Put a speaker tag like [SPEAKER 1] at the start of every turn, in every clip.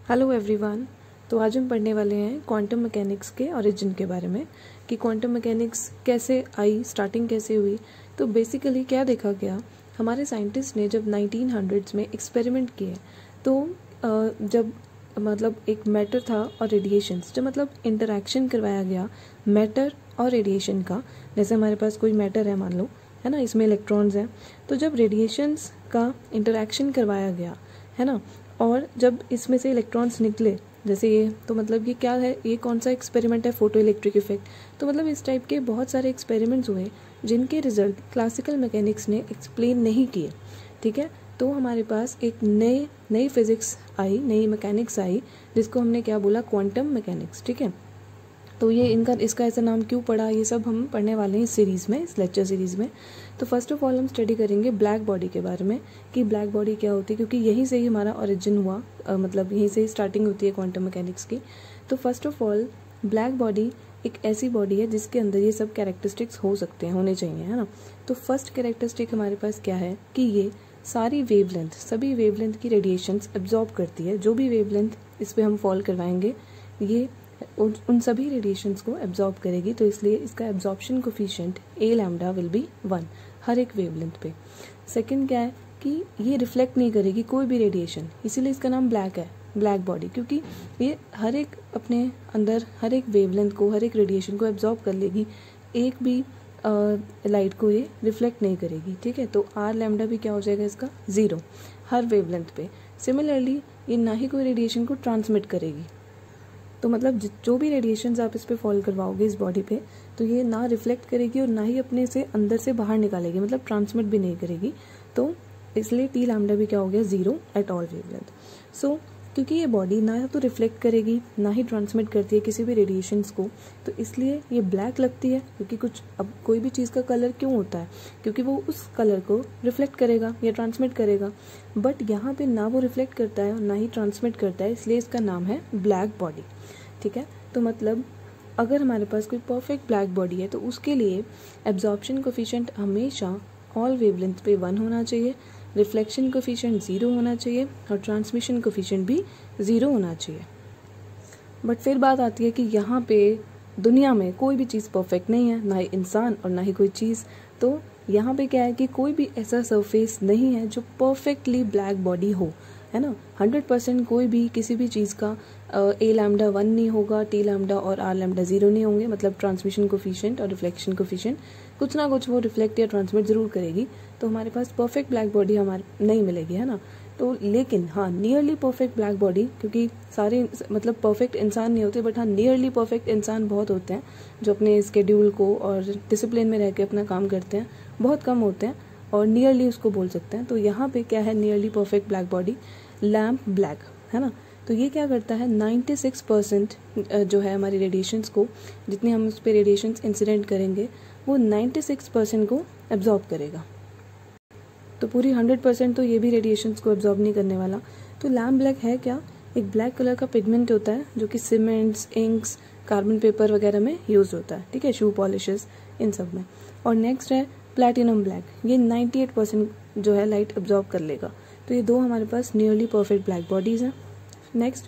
[SPEAKER 1] Hello everyone. तो आज हम पढ़ने वाले हैं क्वांटम मैकेनिक्स के ओरिजिन के बारे में कि क्वांटम मैकेनिक्स कैसे आई, स्टार्टिंग कैसे हुई। तो बेसिकली क्या देखा गया, हमारे साइंटिस्ट ने जब 1900s में एक्सपेरिमेंट किए तो जब मतलब एक मैटर था और रेडिएशंस, जब मतलब इंटरेक्शन करवाया गया मैटर और रेडिएशन का। जैसे हमारे पास कोई मैटर है मान लो, है ना, इसमें इलेक्ट्रॉन्स हैं, तो जब रेडिएशंस का इंटरेक्शन करवाया गया, है ना, और जब इसमें से इलेक्ट्रॉन्स निकले जैसे ये, तो मतलब ये क्या है, ये कौन सा एक्सपेरिमेंट है, फोटो इलेक्ट्रिक इफेक्ट। तो मतलब इस टाइप के बहुत सारे एक्सपेरिमेंट्स हुए जिनके रिजल्ट क्लासिकल मैकेनिक्स ने एक्सप्लेन नहीं किए। ठीक है, तो हमारे पास एक नई फिजिक्स आई, नई मैकेनिक्स आई, जिसको हमने क्या बोला, क्वांटम मैकेनिक्स। ठीक है, तो ये इसका ऐसा नाम क्यों पड़ा, ये सब हम पढ़ने वाले हैं इस सीरीज़ में, इस लेक्चर सीरीज़ में। तो फर्स्ट ऑफ ऑल हम स्टडी करेंगे ब्लैक बॉडी के बारे में कि ब्लैक बॉडी क्या होती है, क्योंकि यहीं से ही हमारा ओरिजिन हुआ, मतलब यहीं से ही स्टार्टिंग होती है क्वांटम मैकेनिक्स की। तो first of all black body एक ऐसी बॉडी है जिसके अंदर ये सब कैरेक्टरिस्टिक्स हो सकते हैं, होने चाहिए, है ना। तो फर्स्ट कैरेक्टरिस्टिक हमारे पास क्या है कि ये सारी वेवलेंथ, सभी वेवलेंथ की रेडिएशंस एब्जॉर्ब करती है। जो भी वेवलेंथ इस पर हम फॉल करवाएंगे ये उन सभी रेडिएशंस को एब्जॉर्ब करेगी। तो इसलिए इसका absorption coefficient A lambda will be 1 हर एक वेवलेंथ पे। सेकंड क्या है कि ये रिफ्लेक्ट नहीं करेगी कोई भी रेडिएशन, इसीलिए इसका नाम ब्लैक है, ब्लैक बॉडी, क्योंकि ये हर एक अपने अंदर हर एक वेवलेंथ को, हर एक रेडिएशन को एब्जॉर्ब कर लेगी, एक भी लाइट को ये रिफ्लेक्ट नहीं करेगी। ठीक है, तो आर लैम्डा भी क्या हो जाएगा इसका 0 हर वेवलेंथ पे। सिमिलरली ये ना ही कोई रेडिएशन को ट्रांसमिट करेगी, तो मतलब जो भी रेडिएशंस आप इस पे फॉल करवाओगे इस बॉडी पे, तो ये ना रिफ्लेक्ट करेगी और ना ही अपने से अंदर से बाहर निकालेगी, मतलब ट्रांसमिट भी नहीं करेगी। तो इसलिए टी लैम्डा भी क्या हो गया 0 एट ऑल वेवलेंथ। सो क्योंकि ये बॉडी ना तो रिफ्लेक्ट करेगी ना ही ट्रांसमिट करती है किसी भी रेडिएशंस को, तो इसलिए ये ब्लैक लगती है। क्योंकि अब कोई भी चीज़ का कलर क्यों होता है, क्योंकि वो उस कलर को रिफ्लेक्ट करेगा या ट्रांसमिट करेगा, बट यहाँ पे ना वो रिफ्लेक्ट करता है और ना ही ट्रांसमिट करता है, इसलिए इसका नाम है ब्लैक बॉडी। ठीक है, तो मतलब अगर हमारे पास कोई परफेक्ट ब्लैक बॉडी है तो उसके लिए एब्जॉर्प्शन कोफिशिएंट हमेशा ऑल वेवलेंथ पे 1 होना चाहिए, रिफ्लेक्शन कोफिशिएंट 0 होना चाहिए और ट्रांसमिशन कोफिशिएंट भी 0 होना चाहिए। बट फिर बात आती है कि यहाँ पे दुनिया में कोई भी चीज़ परफेक्ट नहीं है, ना ही इंसान और ना ही कोई चीज़। तो यहाँ पे क्या है कि कोई भी ऐसा सरफेस नहीं है जो परफेक्टली ब्लैक बॉडी हो, है ना। 100% कोई भी किसी भी चीज़ का ए लैम्डा 1 नहीं होगा, टी लैम्डा और आर लैम्डा 0 नहीं होंगे, मतलब ट्रांसमिशन कोफिशिएंट और रिफ्लेक्शन कोफिशिएंट कुछ ना कुछ वो रिफ्लेक्ट या ट्रांसमिट जरूर करेगी। तो हमारे पास परफेक्ट ब्लैक बॉडी हमारे नहीं मिलेगी, है ना। तो लेकिन हाँ, नियरली परफेक्ट ब्लैक बॉडी, क्योंकि सारे मतलब परफेक्ट इंसान नहीं होते, बट हाँ नियरली परफेक्ट इंसान बहुत होते हैं जो अपने स्केड्यूल को और डिसिप्लिन में रह के अपना काम करते हैं, बहुत कम होते हैं, और नियरली उसको बोल सकते हैं। तो यहाँ पे क्या है, nearly perfect black body lamp black, है ना। तो ये क्या करता है, 96% जो है हमारी रेडिएशंस को, जितने हम उस पर रेडिएशंस इंसिडेंट करेंगे वो 96% को एब्जॉर्ब करेगा। तो पूरी 100% तो ये भी रेडिएशंस को एब्जॉर्ब नहीं करने वाला। तो लैम्प ब्लैक है क्या, एक ब्लैक कलर का पिगमेंट होता है जो कि सीमेंट्स, इंक्स, कार्बन पेपर वगैरह में यूज होता है। ठीक है, शू पॉलिशेस, इन सब में। और नेक्स्ट है प्लैटिनम ब्लैक, ये 98% जो है लाइट एब्जॉर्ब कर लेगा। तो ये दो हमारे पास नियरली परफेक्ट ब्लैक बॉडीज़ हैं। नेक्स्ट,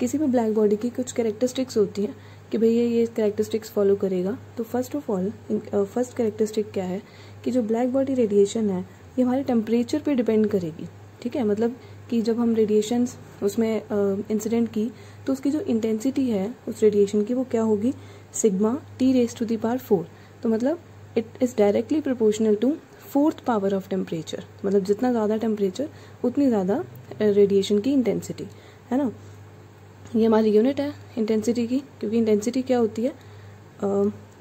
[SPEAKER 1] किसी भी ब्लैक बॉडी की कुछ कैरेक्टरिस्टिक्स होती हैं कि भैया ये कैरेक्टरिस्टिक्स फॉलो करेगा। तो first of all first characteristic क्या है कि जो ब्लैक बॉडी रेडिएशन है ये हमारे टेम्परेचर पे डिपेंड करेगी। ठीक है, मतलब कि जब हम रेडिएशंस उसमें इंसिडेंट की तो उसकी जो इंटेंसिटी है उस रेडिएशन की वो क्या होगी, सिग्मा T⁴। तो मतलब it is directly proportional to 4th power of temperature, मतलब जितना ज़्यादा टेम्परेचर उतनी ज़्यादा रेडिएशन की इंटेंसिटी, है ना। ये हमारी यूनिट है इंटेंसिटी की, क्योंकि इंटेंसिटी क्या होती है,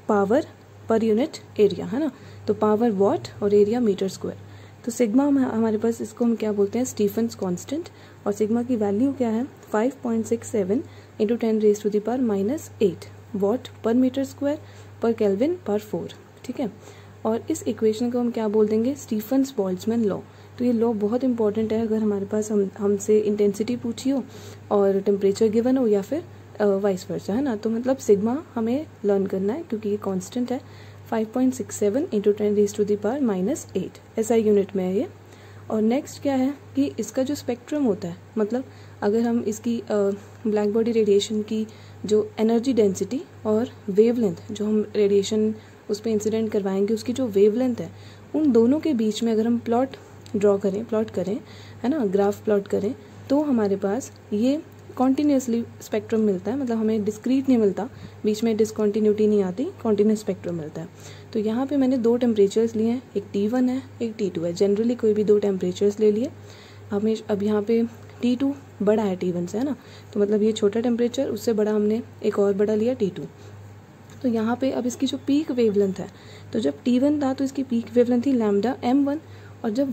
[SPEAKER 1] पावर पर यूनिट एरिया, है ना। तो पावर वॉट और एरिया मीटर स्क्वायर। तो सिग्मा हमारे पास, इसको हम क्या बोलते हैं, स्टीफन्स कांस्टेंट, और सिग्मा की वैल्यू क्या है 5.67 × 10⁻⁻8 वॉट पर मीटर स्क्वायर पर केल्विन पर 4। ठीक है, और इस इक्वेशन को हम क्या बोल देंगे, स्टीफन्स बोल्ट्जमैन लॉ। तो ये लॉ बहुत इंपॉर्टेंट है अगर हमारे पास हमसे इंटेंसिटी पूछी हो और टेम्परेचर गिवन हो या फिर वाइस वर्सा, है ना। तो मतलब सिग्मा हमें लर्न करना है क्योंकि ये कांस्टेंट है, 5.67 × 10⁻⁸ SI यूनिट में है ये। और नेक्स्ट क्या है कि इसका जो स्पेक्ट्रम होता है, मतलब अगर हम इसकी ब्लैक बॉडी रेडिएशन की जो एनर्जी डेंसिटी और वेवलेंथ जो हम रेडिएशन उस पर इंसिडेंट करवाएंगे उसकी जो वेवलेंथ है उन दोनों के बीच में अगर हम प्लॉट करें है ना, ग्राफ प्लॉट करें, तो हमारे पास ये कॉन्टीन्यूसली स्पेक्ट्रम मिलता है। मतलब हमें डिस्क्रीट नहीं मिलता, बीच में डिसकॉन्टीन्यूटी नहीं आती, कॉन्टीन्यूस स्पेक्ट्रम मिलता है। तो यहाँ पे मैंने 2 टेम्परेचर्स लिए हैं, एक T1 है एक T2 है। जनरली कोई भी 2 टेम्परेचर्स ले लिए। हमें अब यहाँ पे T2 बड़ा है T1 से, है ना, तो मतलब ये छोटा टेम्परेचर, उससे बड़ा हमने एक और बड़ा लिया T2। तो यहाँ पे अब इसकी जो पीक वेवलेंथ है, तो जब T1 था तो इसकी पीक वेवलेंथ थी लैम्डा m1, और जब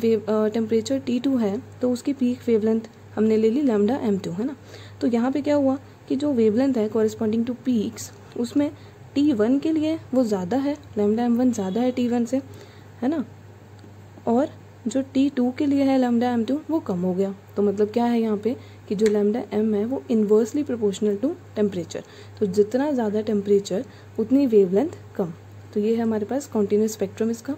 [SPEAKER 1] टेम्परेचर T2 है तो उसकी पीक वेवलेंथ हमने ले ली लैम्डा m2, है ना। तो यहाँ पे क्या हुआ कि जो वेवलेंथ है कॉरिस्पॉन्डिंग टू पीक्स, उसमें T1 के लिए वो ज़्यादा है, लैम्डा m1 ज़्यादा है T1 से, है ना, और जो T2 के लिए है लैम्डा m2 वो कम हो गया। तो मतलब क्या है यहाँ पे कि जो लैम्डा m है वो इन्वर्सली प्रोपोर्शनल टू टेम्परेचर, तो जितना ज़्यादा टेम्परेचर उतनी वेवलेंथ कम। तो ये है हमारे पास कॉन्टीन्यूस स्पेक्ट्रम इसका।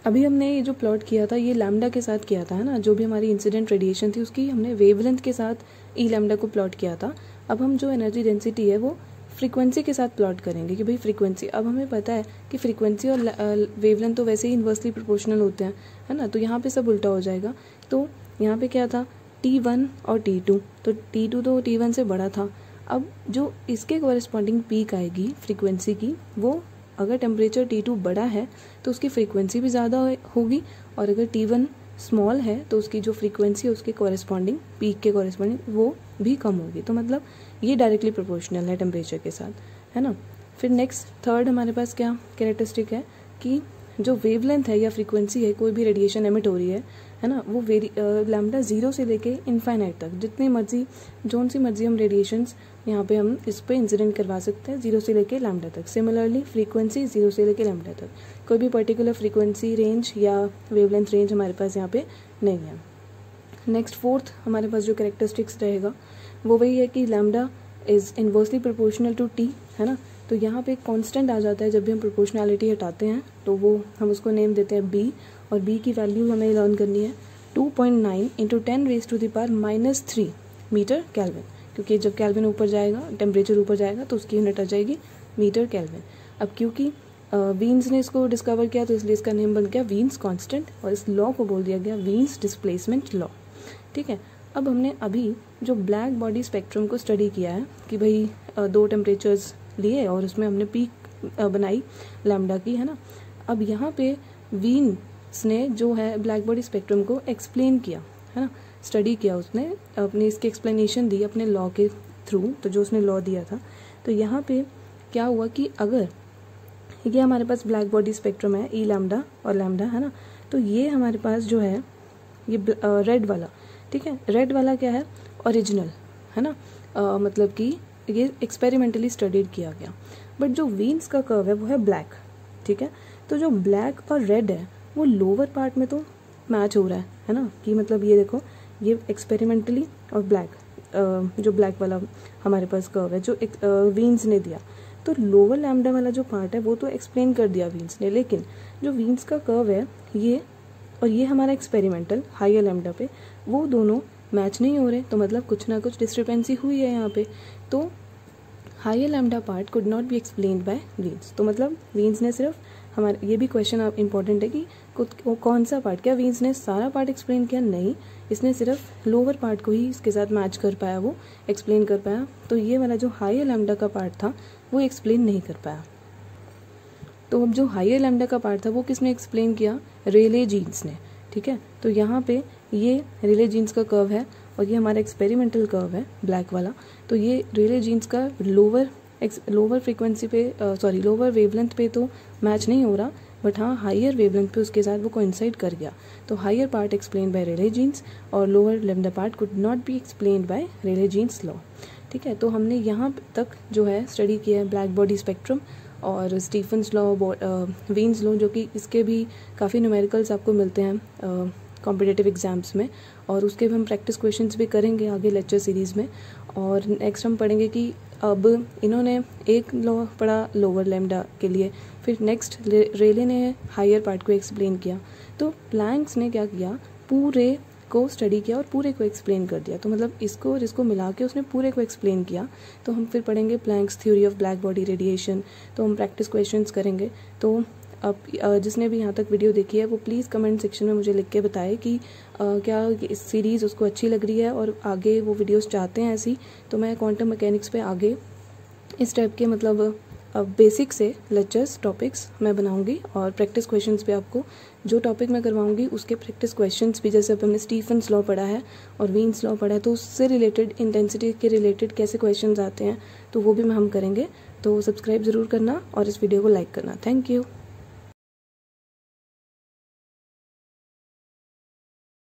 [SPEAKER 1] अभी हमने ये जो प्लॉट किया था ये लैम्डा के साथ किया था, है ना, जो भी हमारी इंसिडेंट रेडिएशन थी उसकी हमने वेवलेंथ के साथ ई लैम्डा को प्लॉट किया था। अब हम जो एनर्जी डेंसिटी है वो फ्रीक्वेंसी के साथ प्लॉट करेंगे कि भाई फ्रीक्वेंसी, अब हमें पता है कि फ्रीक्वेंसी और वेवलेंथ तो वैसे ही इन्वर्सली प्रोपोर्शनल होते हैं, है ना, तो यहाँ पे सब उल्टा हो जाएगा। तो यहाँ पे क्या था T1 और T2, तो T2 तो T1 से बड़ा था। अब जो इसके कॉरेस्पॉन्डिंग पीक आएगी फ्रीक्वेंसी की, वो अगर टेम्परेचर T2 बड़ा है तो उसकी फ्रीक्वेंसी भी ज़्यादा होगी, और अगर T1 स्मॉल है तो उसकी जो फ्रीक्वेंसी है उसके कॉरेस्पॉन्डिंग पीक के कॉरेस्पॉन्डिंग वो भी कम होगी। तो मतलब ये डायरेक्टली प्रोपोर्शनल है टेम्परेचर के साथ, है ना। फिर नेक्स्ट थर्ड हमारे पास क्या कैरेक्टरिस्टिक है कि जो वेवलेंथ है या फ्रीक्वेंसी है, कोई भी रेडिएशन एमिट हो रही है ना, वो लैम्डा 0 से लेके इनफाइनाइट तक जितनी मर्जी जोन सी मर्जी हम रेडिएशंस यहाँ पे हम इस पे इंसिडेंट करवा सकते हैं 0 से लेके लैम्डा तक। सिमिलरली फ्रीक्वेंसी 0 से लेके लैम्डा तक, कोई भी पर्टिकुलर फ्रीक्वेंसी रेंज या वेवलेंथ रेंज हमारे पास यहाँ पे नहीं है। नेक्स्ट फोर्थ हमारे पास जो कैरेक्टरिस्टिक्स रहेगा वो वही है कि lambda is inversely proportional to T, है ना। तो यहाँ पे कांस्टेंट आ जाता है जब भी हम प्रोपोर्शनैलिटी हटाते हैं, तो वो हम उसको नेम देते हैं b, और b की वैल्यू हमें लर्न करनी है 2.9 × 10⁻³ मीटर केल्विन, क्योंकि जब केल्विन ऊपर जाएगा, टेम्परेचर ऊपर जाएगा तो उसकी यूनिट आ जाएगी मीटर केल्विन। अब क्योंकि वीन्स ने इसको डिस्कवर किया तो इसलिए इसका नेम बन गया वीन्स कांस्टेंट, और इस लॉ को बोल दिया गया वीन्स डिस्प्लेसमेंट लॉ, ठीक है। अब हमने अभी जो ब्लैक बॉडी स्पेक्ट्रम को स्टडी किया है कि भाई 2 टेम्परेचर्स लिए और उसमें हमने पीक बनाई लैम्डा की, है ना। अब यहाँ पे वीन्स ने जो है ब्लैक बॉडी स्पेक्ट्रम को एक्सप्लेन किया, है ना, स्टडी किया, उसने अपनी इसकी एक्सप्लेनेशन दी अपने लॉ के थ्रू, तो जो उसने लॉ दिया था। तो यहाँ पे क्या हुआ कि अगर ये हमारे पास ब्लैक बॉडी स्पेक्ट्रम है ई लैम्डा और लैम्डा, है ना, तो ये हमारे पास जो है ये रेड वाला, ठीक है, रेड वाला क्या है ओरिजिनल, है ना, मतलब कि ये एक्सपेरिमेंटली स्टडीड किया गया। बट जो वीन्स का कर्व है वो है ब्लैक, ठीक है। तो जो ब्लैक और रेड है वो लोअर पार्ट में तो मैच हो रहा है ना, कि मतलब ये देखो ये एक्सपेरिमेंटली और ब्लैक जो ब्लैक वाला हमारे पास कर्व है जो वीन्स ने दिया, तो लोअर लैम्डा वाला जो पार्ट है वो तो एक्सप्लेन कर दिया वीन्स ने, लेकिन जो वीन्स का कर्व है ये और ये हमारा एक्सपेरिमेंटल हायर लैम्डा पे वो दोनों मैच नहीं हो रहे, तो मतलब कुछ ना कुछ डिस्क्रिपेंसी हुई है यहाँ पे। तो higher lambda part could not be explained by Wien's, तो मतलब वीन्स ने सिर्फ हमारे, ये भी क्वेश्चन आप इंपॉर्टेंट है कि वो कौन सा पार्ट, क्या वीन्स ने सारा पार्ट एक्सप्लेन किया, नहीं, इसने सिर्फ लोअर पार्ट को ही इसके साथ मैच कर पाया, वो एक्सप्लेन कर पाया। तो ये वाला जो हायर लैम्डा का पार्ट था वो एक्सप्लेन नहीं कर पाया। तो अब जो हायर लैम्डा का पार्ट था वो किसने एक्सप्लेन किया, रेले जीन्स ने, ठीक है। तो यहाँ पे ये रेले जीन्स का कर्व है और ये हमारा एक्सपेरिमेंटल कर्व है ब्लैक वाला। तो ये रेले जीन्स का लोअर फ्रीक्वेंसी पे लोअर वेवलेंथ पे तो मैच नहीं हो रहा, बट हाँ हायर वेवलेंथ पे उसके साथ वो कोइंसाइड कर गया। तो higher part explain by Rayleigh Jeans और lower lambda part could not be explained by Rayleigh Jeans law, ठीक है। तो हमने यहाँ तक जो है स्टडी किया है ब्लैक बॉडी स्पेक्ट्रम और स्टीफन्स लॉ, वीन्स लॉ, जो कि इसके भी काफ़ी न्यूमेरिकल्स आपको मिलते हैं कॉम्पिटिटिव एग्जाम्स में, और उसके भी हम प्रैक्टिस क्वेश्चंस भी करेंगे आगे लेक्चर सीरीज़ में। और नेक्स्ट हम पढ़ेंगे कि अब इन्होंने एक लॉ पढ़ा लोअर लैम्डा के लिए, फिर नेक्स्ट रेले ने हायर पार्ट को एक्सप्लेन किया। तो प्लैंक्स ने क्या किया, पूरे को स्टडी किया और पूरे को एक्सप्लेन कर दिया। तो मतलब इसको और इसको मिला के उसने पूरे को एक्सप्लेन किया। तो हम फिर पढ़ेंगे Planck's theory of black body radiation. तो हम प्रैक्टिस क्वेश्चंस करेंगे। तो अब जिसने भी यहाँ तक वीडियो देखी है वो प्लीज़ कमेंट सेक्शन में मुझे लिख के बताए कि क्या इस सीरीज़ उसको अच्छी लग रही है और आगे वो वीडियोस चाहते हैं ऐसी। तो मैं क्वांटम मैकेनिक्स पे आगे इस टाइप के मतलब बेसिक से लेक्चर्स टॉपिक्स मैं बनाऊंगी और प्रैक्टिस क्वेश्चंस पे आपको जो टॉपिक मैं करवाऊंगी उसके प्रैक्टिस क्वेश्चंस भी, जैसे अब हमने स्टीफन्स लॉ पढ़ा है और वीन्स लॉ पढ़ा है, तो उससे रिलेटेड इंटेंसिटी के रिलेटेड कैसे क्वेश्चंस आते हैं तो वो भी हम करेंगे। तो सब्सक्राइब ज़रूर करना और इस वीडियो को लाइक करना। Thank you.